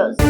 News.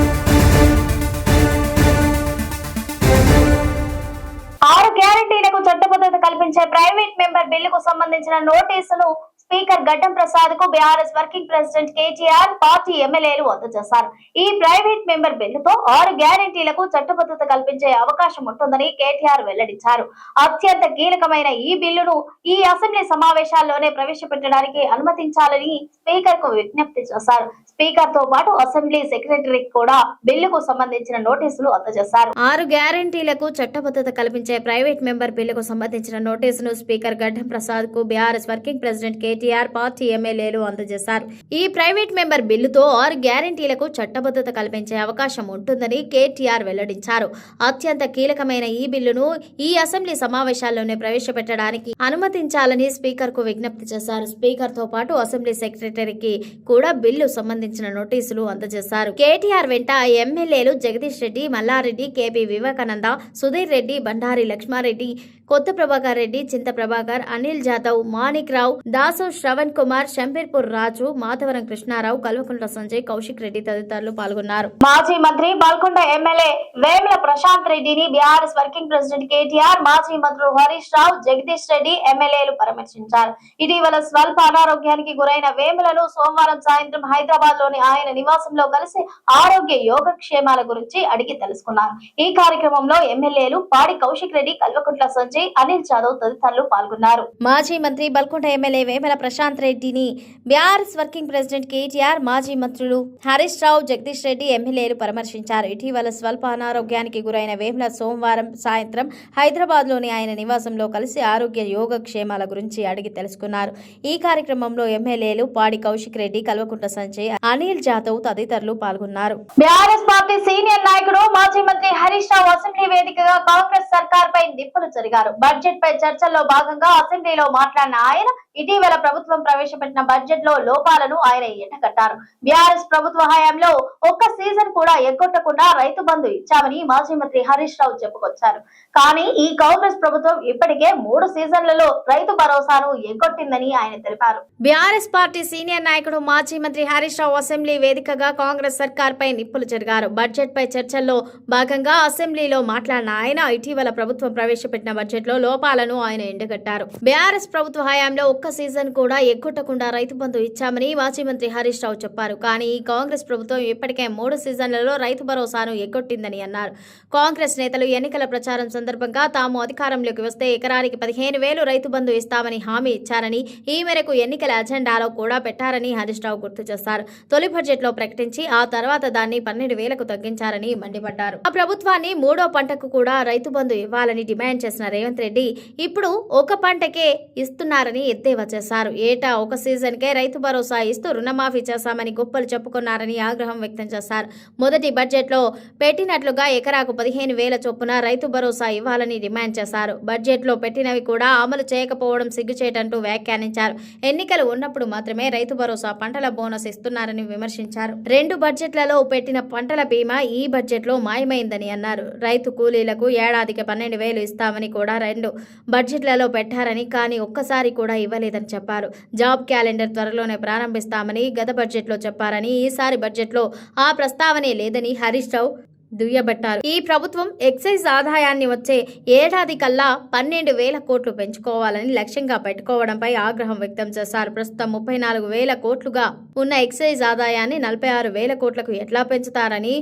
6 గ్యారంటీలకు చట్టబద్ధత కల్పించే private member బిల్లుకు సంబంధించిన నోటీసును స్పీకర్ గడ్డం ప్రసాద్ కు BRS working president KTR party ఎమ్మెల్యేలు అందజేశారు. ఈ ప్రైవేట్ మెంబర్ బిల్లుతో 6 గ్యారంటీలకు చట్టబద్ధత కల్పించే అవకాశం ఉంటుందని కేటీఆర్ వెల్లడించారు. అత్యంత కీలకమైన ఈ బిల్లును ఈ అసెంబ్లీ సమావేశాల్లోనే ప్రవేశపెట్టడానికి అనుమతించాలని స్పీకర్ కు విజ్ఞప్తి చేశారు. స్పీకర్ తో పాటు అసెంబ్లీ సెక్రటరీకి కూడా బిల్లుకు సంబంధించిన నోటీసులు అందజేశారు. 6 గ్యారంటీలకు చట్టబద్ధత కల్పించే ప్రైవేట్ మెంబర్ బిల్లుకు సంబంధించిన నోటీసును స్పీకర్ గడ్డం ప్రసాద్ కు BRS working president KTR party ఎమ్మెల్యేలు అందజేశారు. ఈ ప్రైవేట్ మెంబర్ బిల్లుతో 6 గ్యారంటీలకు చట్టబద్ధత కల్పించే అవకాశం ఉంటుందని కేటీఆర్ వెల్లడించారు. అత్యంత కీలకమైన ఈ బిల్లును ఈ అసెంబ్లీ సమావేశాల్లోనే ప్రవేశపెట్టడానికి అనుమతించాలని స్పీకర్ కు విజ్ఞప్తి చేశారు. స్పీకర్ తో పాటు అసెంబ్లీ సెక్రటరీకి కూడా బిల్లు సంబంధించిన నోటీసులు అందజేశారు. కేటీఆర్ వెంట ఎమ్మెల్యేలు జగదీష్ రెడ్డి, మల్లారెడ్డి, కేపీ వివేకానంద, సుధీర్ రెడ్డి, బండారి లక్ష్మారెడ్డి, కొత్త ప్రభాకర్ రెడ్డి, చింత ప్రభాకర్, అనిల్ జాదవ్, మాణిక్ రావు, దాసు శ్రవణ్ కుమార్, శంపీర్పూర్ రాజు, మాధవరం కృష్ణారావు, కల్వకుంట్ల సంజయ్, కౌశిక్ రెడ్డి తదితరులు పాల్గొన్నారు. మాజీ మంత్రి బాల్కొండ ఎమ్మెల్యే వేముల ప్రశాంత్ రెడ్డిని బీఆర్ఎస్ వర్కింగ్ ప్రెసిడెంట్ కేటీఆర్, మాజీ మంత్రులు హరీష్ రావు, జగదీష్ రెడ్డి ఎమ్మెల్యేలు పరామర్శించారు. ఇటీవల స్వల్ప అనారోగ్యానికి గురైన వేములను సోమవారం సాయంత్రం హైదరాబాద్ లోని ఆయన నివాసంలో కలిసి ఆరోగ్య యోగక్షేమాల గురించి అడిగి తెలుసుకున్నారు. ఈ కార్యక్రమంలో ఎమ్మెల్యేలు పాడి కౌశిక్ రెడ్డి, కల్వకుంట్ల సంజయ్, అనిల్ జాదవ్ తదితరులు పాల్గొన్నారు. మాజీ మంత్రి బాల్కొండ ఎమ్మెల్యే వేముల ప్రశాంత్ రెడ్డిని బీఆర్ఎస్ వర్కింగ్ ప్రెసిడెంట్ కేటీఆర్, మాజీ మంత్రులు హరీష్ రావు, జగదీష్ రెడ్డి ఎమ్మెల్యేలు పరామర్శించారు. ఇటీవల స్వల్ప అనారోగ్యానికి గురైన వేముల సోమవారం సాయంత్రం హైదరాబాద్ లోని ఆయన నివాసంలో కలిసి ఆరోగ్య యోగక్షేమాల గురించి అడిగి తెలుసుకున్నారు. ఈ కార్యక్రమంలో ఎమ్మెల్యేలు పాడి కౌశిక్ రెడ్డి, కల్వకుంట్ల సంజయ్, అనిల్ జాదవ్ తదితరులు పాల్గొన్నారు. బీఆర్ఎస్ పార్టీ సీనియర్ నాయకుడు మాజీ మంత్రి హరీష్ రావు అసెంబ్లీ వేదికగా కాంగ్రెస్ సర్కార్ పై నిప్పులు జరిగారు. బడ్జెట్ పై చర్చల్లో భాగంగా అసెంబ్లీలో మాట్లాడిన ఆయన ఇటీవల ప్రభుత్వం ప్రవేశపెట్టిన బడ్జెట్ లో లోపాలను ఆయన ఎండగట్టారు. బీఆర్ఎస్ ప్రభుత్వ హయాంలో ఒక్క సీజన్ కూడా ఎగ్గొట్టకుండా రైతు బంధు ఇచ్చామని మాజీ మంత్రి హరీష్ రావు చెప్పుకొచ్చారు. కానీ ఈ కాంగ్రెస్ ప్రభుత్వం ఇప్పటికే 3 సీజన్లలో రైతు భరోసాను ఎగ్గొట్టిందని ఆయన తెలిపారు. బీఆర్ఎస్ పార్టీ సీనియర్ నాయకుడు మాజీ మంత్రి హరీష్ రావు అసెంబ్లీ వేదికగా కాంగ్రెస్ సర్కార్ పై నిప్పులు చెరిగారు. బడ్జెట్ పై చర్చల్లో భాగంగా అసెంబ్లీలో మాట్లాడిన ఆయన ఇటీవల ప్రభుత్వం ప్రవేశపెట్టిన బడ్జెట్ లో లోపాలను ఆయన ఎండగట్టారు. బీఆర్ఎస్ ప్రభుత్వ హయాంలో ఒక్క సీజన్ కూడా ఎగ్గొట్టకుండా రైతు బంధు ఇచ్చామని మాజీ మంత్రి హరీష్ రావు చెప్పారు. కానీ ఈ కాంగ్రెస్ ప్రభుత్వం ఇప్పటికే 3 సీజన్లలో రైతు భరోసాను ఎగ్గొట్టిందని అన్నారు. కాంగ్రెస్ నేతలు ఎన్నికల ప్రచారం సందర్భంగా తాము అధికారంలోకి వస్తే ఎకరానికి 15,000 రైతు బంధు ఇస్తామని హామీ ఇచ్చారని, ఈ మేరకు ఎన్నికల అజెండాలో కూడా పెట్టారని హరీష్ రావు గుర్తు చేశారు. తొలి బడ్జెట్ లో ప్రకటించి ఆ తర్వాత దాన్ని 12,000కు తగ్గించారని మండిపడ్డారు. ఆ ప్రభుత్వాన్ని 3వ పంటకు కూడా రైతు బంధు ఇవ్వాలని డిమాండ్ చేసిన రేవంత్ రెడ్డి ఇప్పుడు ఒక పంటకే ఇస్తున్నారని ఎద్దేవా చేశారు. ఏటా ఒక సీజన్ కే రైతు భరోసా ఇస్తూ రుణమాఫీ చేశామని గొప్పలు చెప్పుకున్నారని ఆగ్రహం వ్యక్తం చేశారు. మొదటి బడ్జెట్ లో పెట్టినట్లుగా ఎకరాకు 15,000 చొప్పున రైతు భరోసా ఇవ్వాలని డిమాండ్ చేశారు. బడ్జెట్ లో పెట్టినవి కూడా అమలు చేయకపోవడం సిగ్గుచేటంటూ వ్యాఖ్యానించారు. ఎన్నికలు ఉన్నప్పుడు మాత్రమే రైతు భరోసా, పంటల బోనస్ ఇస్తున్నారని విమర్శించారు. 2 బడ్జెట్లలో పెట్టిన పంటల బీమా ఈ బడ్జెట్ లో మాయమైందని అన్నారు. రైతు కూలీలకు ఏడాదికి 12,000 ఇస్తామని కూడా 2 బడ్జెట్లలో పెట్టారని, కానీ ఒక్కసారి కూడా ఇవ్వలేదని చెప్పారు. జాబ్ క్యాలెండర్ త్వరలోనే ప్రారంభిస్తామని గత బడ్జెట్ లో చెప్పారని, ఈసారి బడ్జెట్ లో ఆ ప్రస్తావనే లేదని హరీష్ రావు దుయ్యబట్టారు. ఈ ప్రభుత్వం ఎక్సైజ్ ఆదాయాన్ని వచ్చే ఏడాది కల్లా 12,000 కోట్లు పెంచుకోవాలని లక్ష్యంగా పెట్టుకోవడంపై ఆగ్రహం వ్యక్తం చేశారు. ప్రస్తుతం 34,000 కోట్లుగా ఉన్న ఎక్సైజ్ ఆదాయాన్ని 46,000 కోట్లకు ఎట్లా పెంచుతారని,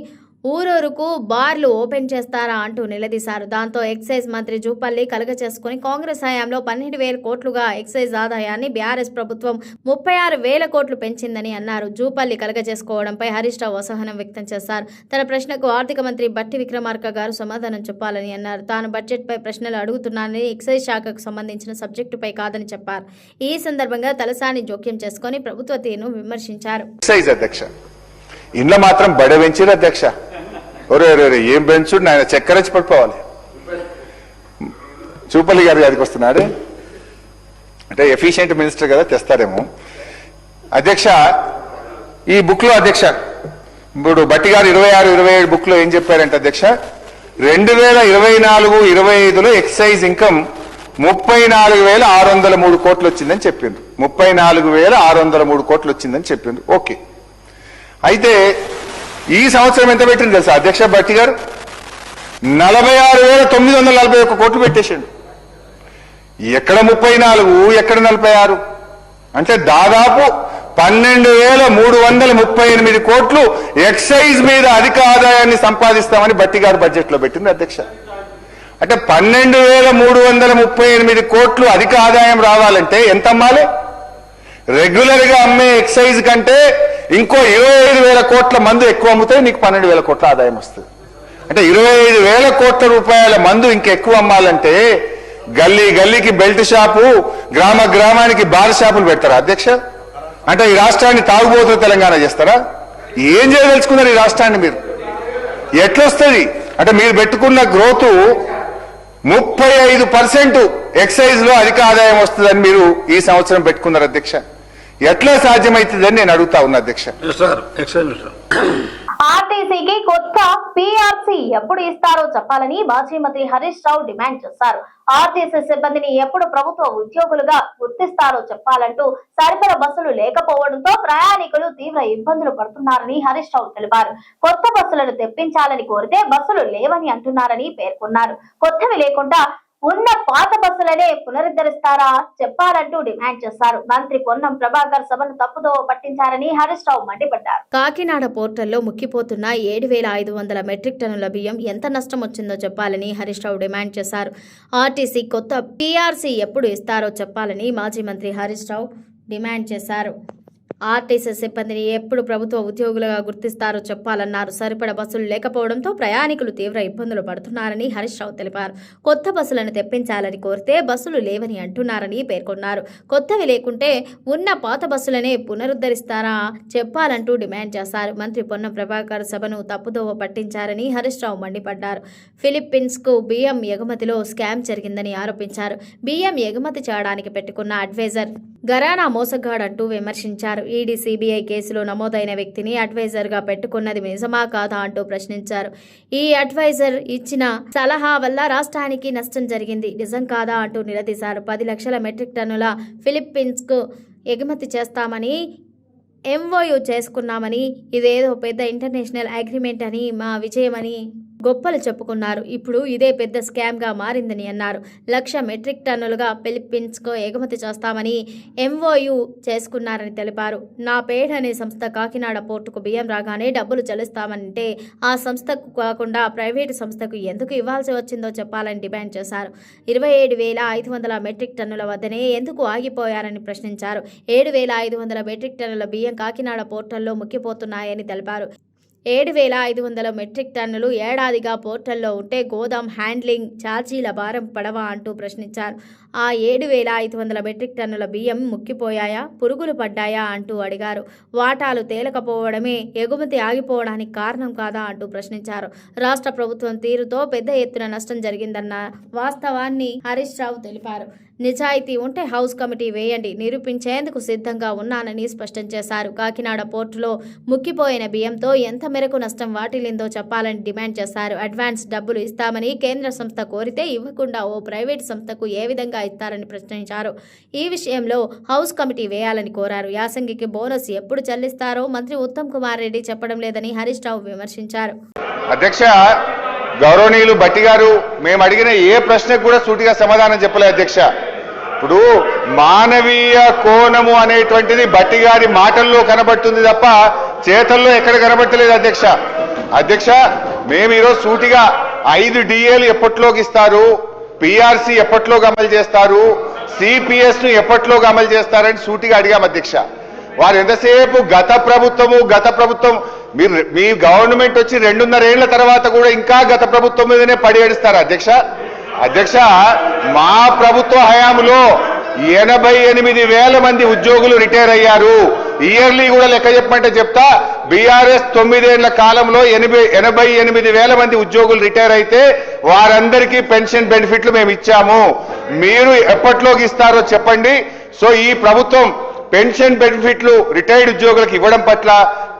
ఊరూరుకు బార్లు ఓపెన్ చేస్తారా అంటూ నిలదీశారు. దాంతో ఎక్సైజ్ మంత్రి జూపల్లి కలుగచేసుకుని కాంగ్రెస్ హయాంలో 12,000 కోట్లుగా ఎక్సైజ్ ఆదాయాన్ని బీఆర్ఎస్ ప్రభుత్వం 36,000 కోట్లు పెంచిందని అన్నారు. జూపల్లి కలుగచేసుకోవడంపై హరీష్ రావు అసహనం వ్యక్తం చేశారు. తన ప్రశ్నకు ఆర్థిక మంత్రి బట్టి విక్రమార్క గారు సమాధానం చెప్పాలని అన్నారు. తాను బడ్జెట్ పై ప్రశ్నలు అడుగుతున్నానని, ఎక్సైజ్ శాఖకు సంబంధించిన సబ్జెక్టుపై కాదని చెప్పారు. ఈ సందర్భంగా తలసాని జోక్యం చేసుకుని ప్రభుత్వ తీరును విమర్శించారు. ఇంట్లో మాత్రం బడ పెంచారు అధ్యక్ష. ఏం పెంచుడు ఆయన చక్కెరచ్చి పడిపోవాలి. చూపల్లి గారి గారికి వస్తున్నాడు అంటే ఎఫిషియెంట్ మినిస్టర్ కదా, తెస్తారేమో. అధ్యక్ష, ఈ బుక్ లో అధ్యక్ష ఇప్పుడు బట్టి గారు 26-27 బుక్ లో ఏం చెప్పారంటే అధ్యక్ష, 2024-25లో ఎక్సైజ్ ఇన్కమ్ 34,603 కోట్లు వచ్చిందని చెప్పిండ్రు. 34,603 కోట్లు వచ్చిందని చెప్పిండ్రు. ఓకే, అయితే ఈ సంవత్సరం ఎంత పెట్టింది తెలుసా అధ్యక్ష భట్టి గారు? 46,941 కోట్లు పెట్టేసిండు. ఎక్కడ 34, ఎక్కడ 46, అంటే దాదాపు 12,338 కోట్లు ఎక్సైజ్ మీద అధిక ఆదాయాన్ని సంపాదిస్తామని భట్టి గారు బడ్జెట్ లో పెట్టింది అధ్యక్ష. అంటే 12,338 కోట్లు అధిక ఆదాయం రావాలంటే ఎంత అమ్మాలి? రెగ్యులర్ గా అమ్మే ఎక్సైజ్ కంటే ఇంకో 25,000 కోట్ల మందు ఎక్కువ అమ్మితే నీకు 12,000 కోట్ల ఆదాయం వస్తుంది. అంటే 25,000 కోట్ల రూపాయల మందు ఇంకెక్కువ అమ్మాలంటే గల్లీ గల్లీకి బెల్ట్ షాపు, గ్రామ గ్రామానికి బార్ షాపులు పెడతారా అధ్యక్ష? అంటే ఈ రాష్ట్రాన్ని తాగుబోతున్న తెలంగాణ చేస్తారా? ఏం చేయదలుచుకున్నారు ఈ రాష్ట్రాన్ని మీరు? ఎట్లొస్తుంది అంటే మీరు పెట్టుకున్న గ్రోత్ 35% ఎక్సైజ్ లో అధిక ఆదాయం వస్తుందని మీరు ఈ సంవత్సరం పెట్టుకున్నారు అధ్యక్ష. ఎట్లా సాధ్యమవుతుందని నేను అడుగుతా ఉన్నా అధ్యక్ష. ఆర్టీసీకి కొత్త పీఆర్సీ ఎప్పుడు ఇస్తారో చెప్పాలని మాజీ మంత్రి హరీష్ రావు డిమాండ్ చేశారు. ఆర్టీసీ సిబ్బందిని ఎప్పుడు ప్రభుత్వ ఉద్యోగులుగా గుర్తిస్తారో చెప్పాలంటూ సరిపడ బస్సులు లేకపోవడంతో ప్రయాణికులు తీవ్ర ఇబ్బందులు పడుతున్నారని హరీష్ రావు తెలిపారు. కొత్త బస్సులను తెప్పించాలని కోరితే బస్సులు లేవని అంటున్నారని పేర్కొన్నారు. కొత్తవి లేకుండా ఉన్న పాత బస్సులనే పునరుద్ధరిస్తారా చెప్పాలంటూ డిమాండ్ చేశారు. మంత్రి పొన్నం ప్రభాకర్ సభను తప్పుదోవ పట్టించారని హరీష్ రావు మండిపడ్డారు. కాకినాడ పోర్టల్లో ముక్కిపోతున్న 7,500 మెట్రిక్ టన్నుల బియ్యం ఎంత నష్టం వచ్చిందో చెప్పాలని హరీష్ రావు డిమాండ్ చేశారు. ఆర్టీసీ కొత్త పీఆర్సీ ఎప్పుడు ఇస్తారో చెప్పాలని మాజీ మంత్రి హరీష్ రావు డిమాండ్ చేశారు. ఆర్టీసీ సిబ్బందిని ఎప్పుడు ప్రభుత్వ ఉద్యోగులుగా గుర్తిస్తారో చెప్పాలన్నారు. సరిపడ బస్సులు లేకపోవడంతో ప్రయాణికులు తీవ్ర ఇబ్బందులు పడుతున్నారని హరీష్ రావు తెలిపారు. కొత్త బస్సులను తెప్పించాలని కోరితే బస్సులు లేవని అంటున్నారని పేర్కొన్నారు. కొత్తవి లేకుంటే ఉన్న పాత బస్సులనే పునరుద్ధరిస్తారా చెప్పాలంటూ డిమాండ్ చేశారు. మంత్రి పొన్నం ప్రభాకర్ సభను తప్పుదోవ పట్టించారని హరీష్ రావు మండిపడ్డారు. ఫిలిప్పీన్స్ కు బియ్యం ఎగుమతిలో స్కామ్ జరిగిందని ఆరోపించారు. బియ్యం ఎగుమతి చేయడానికి పెట్టుకున్న అడ్వైజర్ గరానా మోసగాడంటూ విమర్శించారు. ఈడీ సిబిఐ కేసులో నమోదైన వ్యక్తిని అడ్వైజర్ గా పెట్టుకున్నది నిజమా కాదా అంటూ ప్రశ్నించారు. ఈ అడ్వైజర్ ఇచ్చిన సలహా వల్ల రాష్ట్రానికి నష్టం జరిగింది, నిజం కాదా అంటూ నిలదీశారు. 10 లక్షల మెట్రిక్ టన్నుల ఫిలిప్పీన్స్ కు ఎగుమతి చేస్తామని ఎంఓయూ చేసుకున్నామని, ఇదేదో పెద్ద ఇంటర్నేషనల్ అగ్రిమెంట్ అని, మా విజయమని గొప్పలు చెప్పుకున్నారు. ఇప్పుడు ఇదే పెద్ద స్కామ్ గా మారిందని అన్నారు. 1,00,000 మెట్రిక్ టన్నులుగా ఫిలిప్పీన్స్ కు ఎగుమతి చేస్తామని ఎంఓయూ చేసుకున్నారని తెలిపారు. నా పేడ్ అనే సంస్థ కాకినాడ పోర్టుకు బియ్యం రాగానే డబ్బులు చెల్లిస్తామంటే ఆ సంస్థకు కాకుండా ప్రైవేటు సంస్థకు ఎందుకు ఇవ్వాల్సి వచ్చిందో చెప్పాలని డిమాండ్ చేశారు. 27,500 మెట్రిక్ టన్నుల వద్దనే ఎందుకు ఆగిపోయారని ప్రశ్నించారు. 7,500 మెట్రిక్ టన్నుల బియ్యం కాకినాడ పోర్టల్లో ముక్కిపోతున్నాయని తెలిపారు. 7,500 మెట్రిక్ టన్నులు ఏడాదిగా పోర్టల్లో ఉంటే గోదాం హ్యాండ్లింగ్ ఛార్జీల భారం పడవా అంటూ ప్రశ్నించారు. ఆ 7,500 మెట్రిక్ టన్నుల బియ్యం ముక్కిపోయాయా, పురుగులు పడ్డాయా అంటూ అడిగారు. వాటాలు తేలకపోవడమే ఎగుమతి ఆగిపోవడానికి కారణం కాదా అంటూ ప్రశ్నించారు. రాష్ట్ర ప్రభుత్వం తీరుతో పెద్ద ఎత్తున నష్టం జరిగిందన్న వాస్తవాన్ని హరీష్ రావు తెలిపారు. నిజాయితీ ఉంటే హౌస్ కమిటీ వేయండి, నిరూపించేందుకు సిద్ధంగా ఉన్నానని స్పష్టం చేశారు. కాకినాడ పోర్టులో ముక్కిపోయిన బియ్యంతో ఎంత మేరకు నష్టం వాటిల్లిందో చెప్పాలని డిమాండ్ చేశారు. అడ్వాన్స్ డబ్బులు ఇస్తామని కేంద్ర సంస్థ కోరితే ఇవ్వకుండా ఓ ప్రైవేట్ సంస్థకు ఏ విధంగా ఇస్తారని ప్రశ్నించారు. ఈ విషయంలో హౌస్ కమిటీ వేయాలని కోరారు. యాసంగికి బోనస్ ఎప్పుడు చెల్లిస్తారో మంత్రి ఉత్తమ్ కుమార్ రెడ్డి చెప్పడం లేదని హరీష్ రావు విమర్శించారు. అధ్యక్ష, గౌరవనీయులు భట్టి గారు మేము అడిగిన ఏ ప్రశ్నకు కూడా సూటిగా సమాధానం చెప్పలేదు అధ్యక్ష. ఇప్పుడు మానవీయ కోణము అనేటువంటిది భట్టి గారి మాటల్లో కనబడుతుంది తప్ప చేతల్లో ఎక్కడ కనబడతలేదు అధ్యక్ష. అధ్యక్ష, మేము ఈరోజు సూటిగా 5 DAలు ఎప్పట్లోకి ఇస్తారు, పిఆర్సీ ఎప్పట్లోకి అమలు చేస్తారు, సిపిఎస్ ను ఎప్పట్లోకి అమలు చేస్తారని సూటిగా అడిగాం అధ్యక్ష. వారు ఎంతసేపు గత ప్రభుత్వం మీ గవర్నమెంట్ వచ్చి 2.5 ఏళ్ల తర్వాత కూడా ఇంకా గత ప్రభుత్వం మీదనే పడి ఏడుస్తారు అధ్యక్ష. అధ్యక్ష, మా ప్రభుత్వ హయాంలో 88,000 మంది ఉద్యోగులు రిటైర్ అయ్యారు. ఇయర్లీ కూడా లెక్క చెప్పమంటే చెప్తా. బీఆర్ఎస్ 9 ఏళ్ల కాలంలో 88,000 మంది ఉద్యోగులు రిటైర్ అయితే వారందరికీ పెన్షన్ బెనిఫిట్లు మేము ఇచ్చాము. మీరు ఎప్పట్లోకి ఇస్తారో చెప్పండి. సో ఈ ప్రభుత్వం పెన్షన్ బెనిఫిట్లు రిటైర్డ్ ఉద్యోగులకు ఇవ్వడం పట్ల,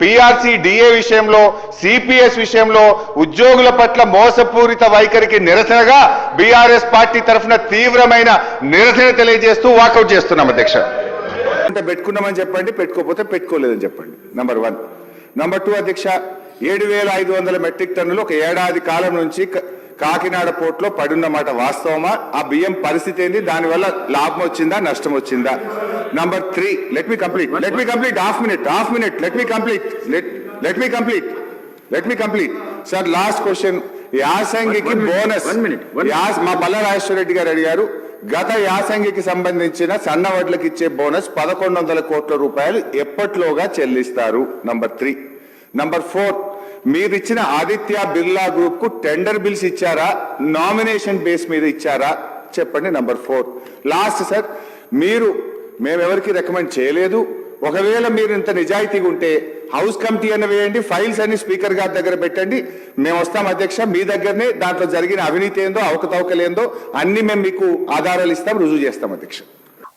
పిఆర్సీ డిఏ విషయంలో, సిపిఎస్ విషయంలో ఉద్యోగుల పట్ల మోసపూరిత వైఖరికి నిరసనగా బీఆర్ఎస్ పార్టీ తరఫున తీవ్రమైన నిరసన తెలియజేస్తూ వాకౌట్ చేస్తున్నాం అధ్యక్ష. అంటే పెట్టుకున్నామని చెప్పండి, పెట్టుకోకపోతే పెట్టుకోలేదని చెప్పండి. నంబర్ 1. నంబర్ 2 అధ్యక్ష, 7,500 మెట్రిక్ టన్నులు ఒక ఏడాది కాలం నుంచి కాకినాడ పోర్టులో పడున్నమాట వాస్తవమా? ఆ బియ్యం పరిస్థితి ఏంది? దానివల్ల లాభం వచ్చిందా, నష్టం వచ్చిందా? Number 3, let me complete half minute let me complete sir. Last question, యాసంగికి బోనస్ మా పల్లా రాజేశ్వర రెడ్డి గారు అడిగారు. గత యాసంగికి సంబంధించిన సన్న వడ్లకు ఇచ్చే బోనస్ 1,100 కోట్ల రూపాయలు ఎప్పట్లోగా చెల్లిస్తారు? నంబర్ 3. నంబర్ 4, మీరు ఇచ్చిన ఆదిత్య బిర్లా గ్రూప్ కు టెండర్ బిల్స్ ఇచ్చారా, నామినేషన్ బేస్ మీద ఇచ్చారా చెప్పండి. నంబర్ 4. లాస్ట్ సార్, మేమెవరికి రికమెండ్ చేయలేదు. ఒకవేళ మీరు ఇంత నిజాయితీగా ఉంటే హౌస్ కమిటీ అన్న వేయండి, ఫైల్స్ అన్ని స్పీకర్ గారి దగ్గర పెట్టండి, మేము వస్తాం అధ్యక్ష, మీ దగ్గరనే దాంట్లో జరిగిన అవినీతి ఏందో అవకతవకలేందో అన్ని మేము మీకు ఆధారాలు ఇస్తాం, రుజువు చేస్తాం అధ్యక్ష.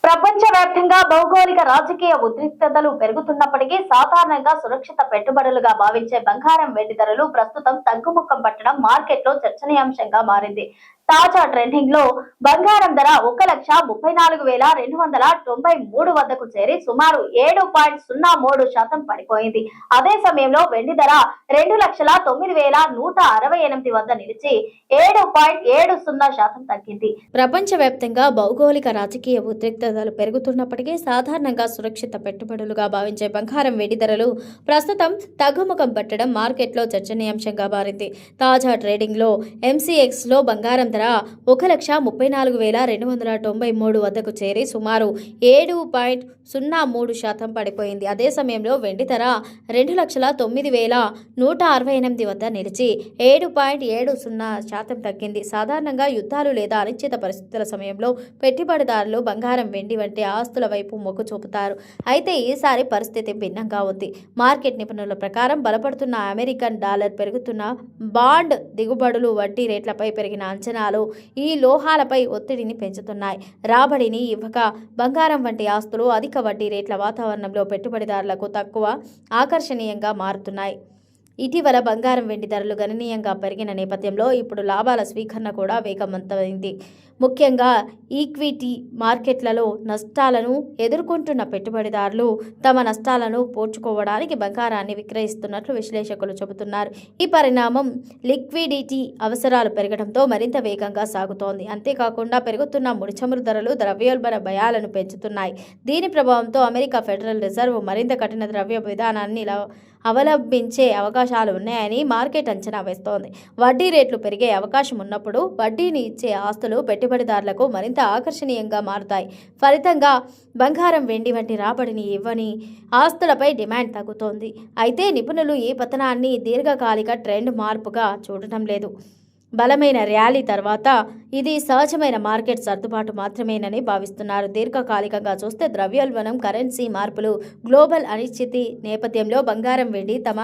ప్రపంచవ్యాప్తంగా భౌగోళిక రాజకీయ ఉద్రిక్తతలు పెరుగుతున్నప్పటికీ సాధారణంగా సురక్షిత పెట్టుబడులుగా భావించే బంగారం వెండి ధరలు ప్రస్తుతం తగ్గుముఖం పట్టడం మార్కెట్లో చర్చనీయాంశంగా మారింది. తాజా ట్రెండింగ్ లో బంగారం ధర 1,34,293 వద్దకు చేరి సుమారు 7.03% పడిపోయింది. అదే సమయంలో వెండి ధర 2,09,168 వద్ద నిలిచి 7.70% తగ్గింది. ప్రపంచవ్యాప్తంగా భౌగోళిక రాజకీయ ఉద్రిక్తతలు పెరుగుతున్నప్పటికీ సాధారణంగా సురక్షిత పెట్టుబడులుగా భావించే బంగారం వెండి ధరలు ప్రస్తుతం తగ్గుముఖం పట్టడం మార్కెట్లో చర్చనీయాంశంగా మారింది. తాజా ట్రేడింగ్ లో MCX లో బంగారం ధర 1,34,293 వద్దకు చేరి సుమారు 7.03% పడిపోయింది. అదే సమయంలో వెండి ధర 2,09,168 వద్ద నిలిచి 7.70% తగ్గింది. సాధారణంగా యుద్ధాలు లేదా అనిశ్చిత పరిస్థితుల సమయంలో పెట్టుబడిదారులు బంగారం, వెండి వంటి ఆస్తుల వైపు మొగ్గు చూపుతారు. అయితే ఈసారి పరిస్థితి భిన్నంగా ఉంది. మార్కెట్ నిపుణుల ప్రకారం బలపడుతున్న అమెరికన్ డాలర్, పెరుగుతున్న బాండ్ దిగుబడులు, వడ్డీ రేట్లపై పెరిగిన అంచనాలు ఈ లోహాలపై ఒత్తిడిని పెంచుతున్నాయి. రాబడిని ఇవ్వక బంగారం వంటి ఆస్తులు అధిక వడ్డీ రేట్ల వాతావరణంలో పెట్టుబడిదారులకు తక్కువ ఆకర్షణీయంగా మారుతున్నాయి. ఇటీవల బంగారం, వెండి ధరలు గణనీయంగా పెరిగిన నేపథ్యంలో ఇప్పుడు లాభాల స్వీకరణ కూడా వేగవంతమైంది. ముఖ్యంగా ఈక్విటీ మార్కెట్లలో నష్టాలను ఎదుర్కొంటున్న పెట్టుబడిదారులు తమ నష్టాలను పోడ్చుకోవడానికి బంగారాన్ని విక్రయిస్తున్నట్లు విశ్లేషకులు చెబుతున్నారు. ఈ పరిణామం లిక్విడిటీ అవసరాలు పెరగడంతో మరింత వేగంగా సాగుతోంది. అంతేకాకుండా పెరుగుతున్న ముడిచమురు ధరలు ద్రవ్యోల్బణ భయాలను పెంచుతున్నాయి. దీని ప్రభావంతో అమెరికా ఫెడరల్ రిజర్వ్ మరింత కఠిన ద్రవ్య విధానాన్ని అవలంబించే అవకాశాలు ఉన్నాయని మార్కెట్ అంచనా వేస్తోంది. వడ్డీ రేట్లు పెరిగే అవకాశం ఉన్నప్పుడు వడ్డీని ఇచ్చే ఆస్తులు పెట్టుబడిదారులకు మరింత ఆకర్షణీయంగా మారుతాయి. ఫలితంగా బంగారం, వెండి వంటి రాబడిని ఇవ్వని ఆస్తులపై డిమాండ్ తగ్గుతోంది. అయితే నిపుణులు ఈ పతనాన్ని దీర్ఘకాలిక ట్రెండ్ మార్పుగా చూడటం లేదు. బలమైన ర్యాలీ తర్వాత ఇది సహజమైన మార్కెట్ సర్దుబాటు మాత్రమేనని భావిస్తున్నారు. దీర్ఘకాలికంగా చూస్తే ద్రవ్యోల్బణం, కరెన్సీ మార్పులు, గ్లోబల్ అనిశ్చితి నేపథ్యంలో బంగారం, వెండి తమ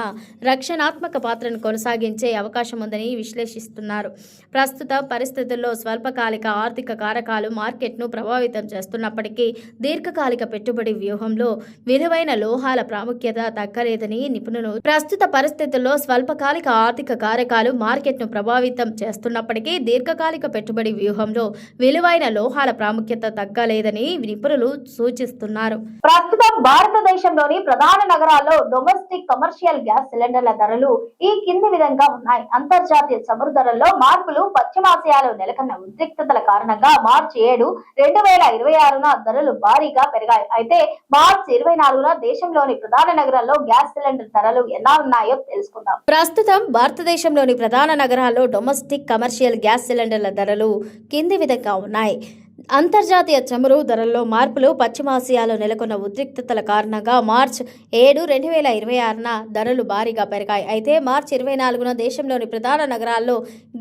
రక్షణాత్మక పాత్రను కొనసాగించే అవకాశం ఉందని విశ్లేషిస్తున్నారు. ప్రస్తుత పరిస్థితుల్లో స్వల్పకాలిక ఆర్థిక కారకాలు మార్కెట్ను ప్రభావితం చేస్తున్నప్పటికీ దీర్ఘకాలిక పెట్టుబడి వ్యూహంలో విలువైన లోహాల ప్రాముఖ్యత తగ్గలేదని నిపుణులు ప్రస్తుత పరిస్థితుల్లో స్వల్పకాలిక ఆర్థిక కారకాలు మార్కెట్ను ప్రభావితం చేస్తున్నప్పటికీ దీర్ఘకాలిక పెట్టుబడి వ్యూహంలో విలువైన లోహాల ప్రాముఖ్యత తగ్గలేదని నిపుణులు సూచిస్తున్నారు. ప్రస్తుతం భారతదేశంలోని ప్రధాన నగరాల్లో డొమెస్టిక్ కమర్షియల్ గ్యాస్ సిలిండర్ల ధరలు ఈ కింది విధంగా ఉన్నాయి. అంతర్జాతీయ చమురు ధరల్లో మార్పులు పశ్చిమాసియాలో నెలకొన్న ఉద్రిక్తతల కారణంగా మార్చి 7, 2026న ధరలు భారీగా పెరిగాయి. అయితే మార్చి 24న దేశంలోని ప్రధాన నగరాల్లో గ్యాస్ సిలిండర్ ధరలు ఎలా ఉన్నాయో తెలుసుకుందాం. ప్రస్తుతం భారతదేశంలోని ప్రధాన నగరాల్లో డొమెస్టిక్ కమర్షియల్ గ్యాస్ సిలిండర్ల ధరలు కింది విధంగా ఉన్నాయి. అంతర్జాతీయ చమురు ధరల్లో మార్పులు పశ్చిమాసియాలో నెలకొన్న ఉద్రిక్తతల కారణంగా మార్చి 7, 2026న ధరలు భారీగా పెరిగాయి. అయితే మార్చి 24న దేశంలోని ప్రధాన నగరాల్లో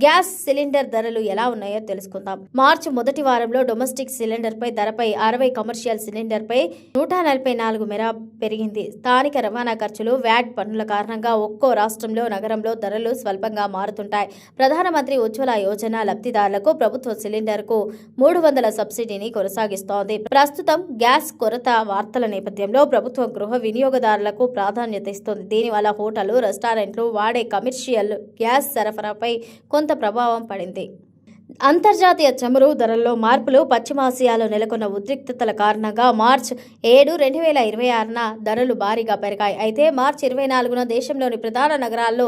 గ్యాస్ సిలిండర్ ధరలు ఎలా ఉన్నాయో తెలుసుకుందాం. మార్చి మొదటి వారంలో డొమెస్టిక్ సిలిండర్ పై ధరపై 60, కమర్షియల్ సిలిండర్ పై 144 మేర పెరిగింది. స్థానిక రవాణా ఖర్చులు, వ్యాట్ పన్నుల కారణంగా ఒక్కో రాష్ట్రంలో, నగరంలో ధరలు స్వల్పంగా మారుతుంటాయి. ప్రధానమంత్రి ఉజ్వల యోజన లబ్ధిదారులకు ప్రభుత్వ సిలిండర్కు 300 సబ్సిడీని కొనసాగిస్తోంది. ప్రస్తుతం గ్యాస్ కొరత వార్తల నేపథ్యంలో ప్రభుత్వం గృహ వినియోగదారులకు ప్రాధాన్యత ఇస్తోంది. దీనివల్ల హోటళ్లు, రెస్టారెంట్లు వాడే కమర్షియల్ గ్యాస్ సరఫరాపై కొంత ప్రభావం పడింది. అంతర్జాతీయ చమురు ధరల్లో మార్పులు పశ్చిమాసియాలో నెలకొన్న ఉద్రిక్తతల కారణంగా మార్చి 7, 2026న ధరలు భారీగా పెరిగాయి. అయితే మార్చి 24న దేశంలోని ప్రధాన నగరాల్లో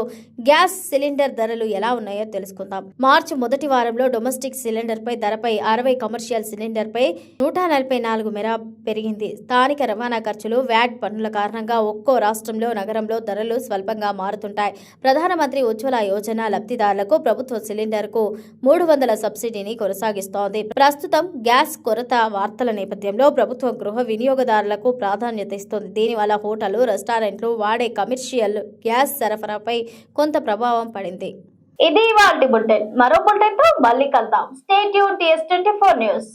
గ్యాస్ సిలిండర్ ధరలు ఎలా ఉన్నాయో తెలుసుకుందాం. మార్చి మొదటి వారంలో డొమెస్టిక్ సిలిండర్పై ధరపై 60, కమర్షియల్ సిలిండర్పై 144 మేర పెరిగింది. స్థానిక రవాణా ఖర్చులు, వ్యాట్ పన్నుల కారణంగా ఒక్కో రాష్ట్రంలో, నగరంలో ధరలు స్వల్పంగా మారుతుంటాయి. ప్రధానమంత్రి ఉజ్వల యోజన లబ్ధిదారులకు ప్రభుత్వ సిలిండర్కు 300 సబ్సిడీని కొనసాగిస్తోంది. ప్రస్తుతం గ్యాస్ కొరత వార్తల నేపథ్యంలో ప్రభుత్వం గృహ వినియోగదారులకు ప్రాధాన్యత ఇస్తోంది. దీనివల్ల హోటళ్లు, రెస్టారెంట్లు వాడే కమర్షియల్ గ్యాస్ సరఫరాపై కొంత ప్రభావం పడింది. ఇది ఇవాల్టి బులెటిన్. మరో బులెటిన్ తో మళ్ళీ కలుద్దాం. Stay tune TS24 news.